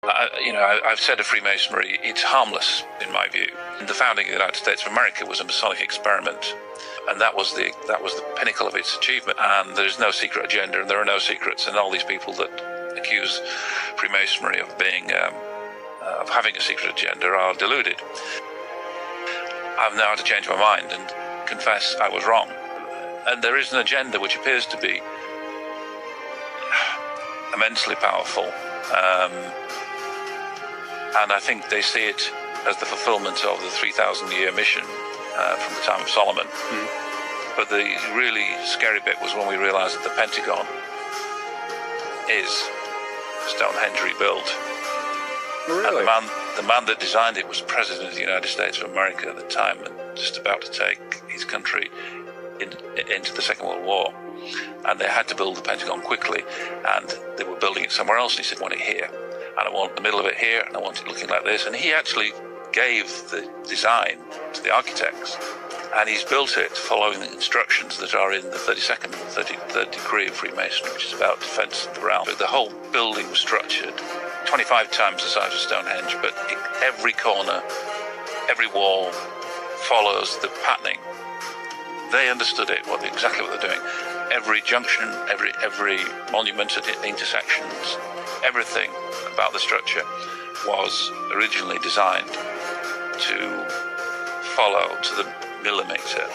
I've said of Freemasonry, it's harmless in my view. The founding of the United States of America was a Masonic experiment, and that was the pinnacle of its achievement. And there's no secret agenda, and there are no secrets. And all these people that accuse Freemasonry of being of having a secret agenda are deluded. I've now had to change my mind and confess I was wrong. And there is an agenda which appears to be immensely powerful. And I think they see it as the fulfillment of the 3,000-year mission from the time of Solomon. But the really scary bit was when we realized that the Pentagon is Stonehenge rebuilt. Really? And the man that designed it was President of the United States of America at the time, and just about to take his country into the Second World War. And they had to build the Pentagon quickly, and they were building it somewhere else, and he said, I want it here, and I want the middle of it here, and I want it looking like this. And he actually gave the design to the architects, and he's built it following the instructions that are in the 32nd and 33rd degree of Freemasonry, which is about defense of the realm. The whole building was structured 25 times the size of Stonehenge, but every corner, every wall follows the patterning. They understood it, exactly what they're doing. Every junction, every monument at intersections, everything about the structure was originally designed to follow to the millimeter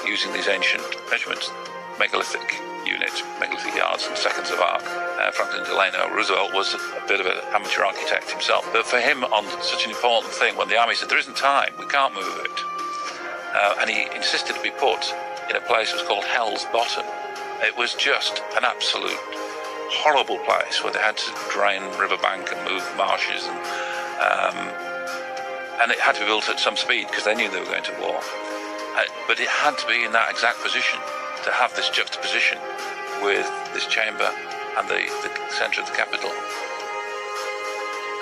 using these ancient measurements, megalithic units, megalithic yards and seconds of arc. Franklin Delano Roosevelt was a bit of an amateur architect himself, but for him on such an important thing, when the army said there isn't time, we can't move it, and he insisted to be put in a place that was called Hell's Bottom. It was just an absolute horrible place where they had to drain riverbank and move marshes, and it had to be built at some speed because they knew they were going to war. But it had to be in that exact position to have this juxtaposition with this chamber and the centre of the Capitol.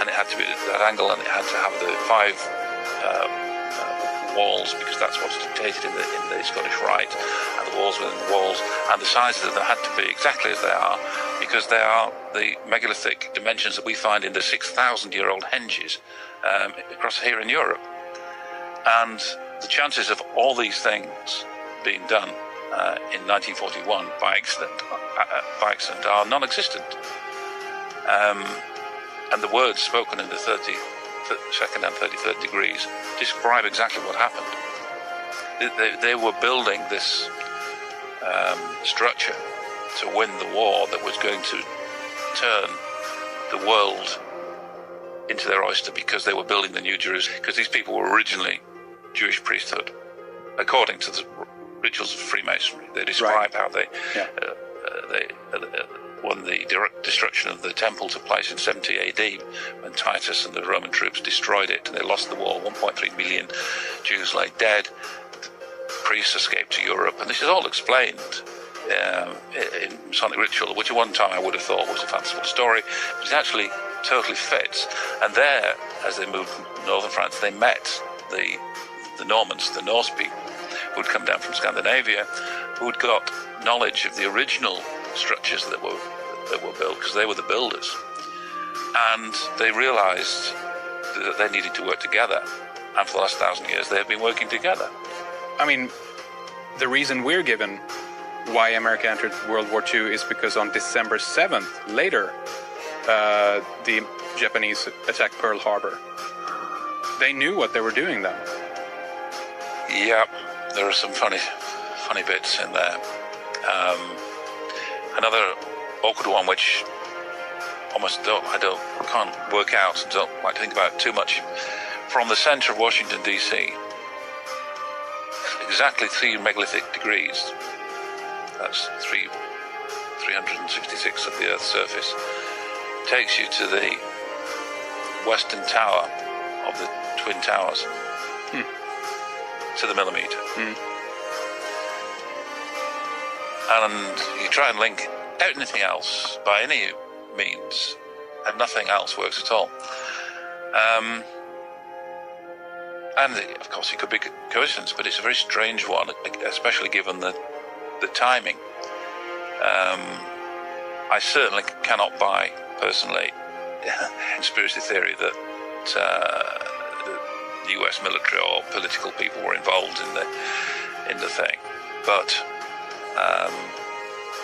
And it had to be at that angle, and it had to have the 5 walls, because that's what's dictated in the Scottish Rite, and the walls within the walls, and the sizes of them had to be exactly as they are, because they are the megalithic dimensions that we find in the 6,000-year-old henges across here in Europe. And the chances of all these things being done in 1941 by accident are non-existent. And the words spoken in the 32nd and 33rd degrees describe exactly what happened. They were building this structure to win the war that was going to turn the world into their oyster, because they were building the New Jerusalem, because these people were originally Jewish priesthood, according to the rituals of Freemasonry. They describe how when the direct destruction of the temple took place in 70 AD, when Titus and the Roman troops destroyed it and they lost the war, 1.3 million Jews lay dead, priests escaped to Europe, and this is all explained in Masonic ritual, which at one time I would have thought was a fanciful story, but it actually totally fits. And there, as they moved from northern France, they met the Normans, the Norse people, who had come down from Scandinavia, who had got knowledge of the original structures that were built, because they were the builders. And they realized that they needed to work together. And for the last 1,000 years, they have been working together. I mean, the reason we're given why America entered World War II is because on December 7th, later, the Japanese attacked Pearl Harbor. They knew what they were doing then. Yeah, there are some funny bits in there. Another awkward one, which almost can't work out and don't like to think about too much. From the center of Washington, D.C., exactly 3 megalithic degrees, that's 366 of the Earth's surface, takes you to the western tower of the Twin Towers, to the millimeter. And you try and link anything else by any means, and nothing else works at all. And of course it could be a coincidence, but it's a very strange one, especially given the timing. I certainly cannot buy, personally, conspiracy theory that the US military or political people were involved in the thing, but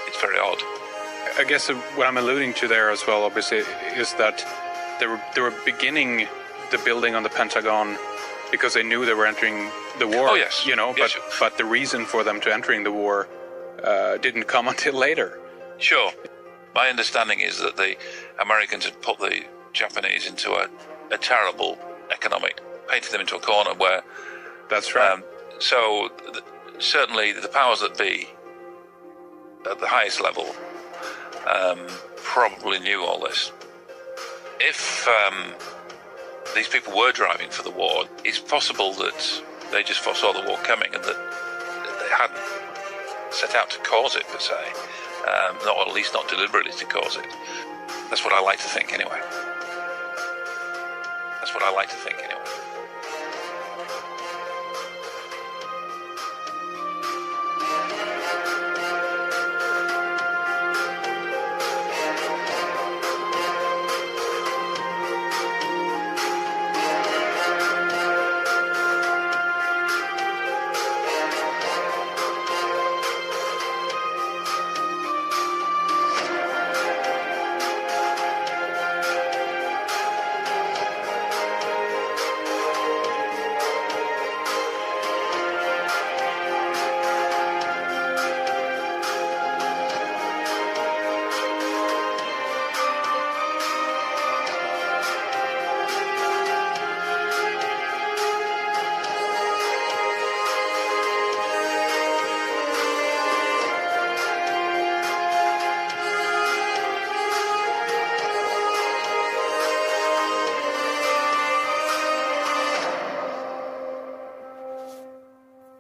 it's very odd. I guess what I'm alluding to there as well, obviously, is that they were beginning the building on the Pentagon because they knew they were entering the war. Oh yes, yes, but the reason for them to entering the war didn't come until later. Sure. My understanding is that the Americans had put the Japanese into a terrible economic, painted them into a corner where... That's right. So certainly the powers that be at the highest level probably knew all this. If these people were driving for the war, it's possible that they just foresaw the war coming and that they hadn't set out to cause it per se, or at least not deliberately to cause it. That's what I like to think anyway.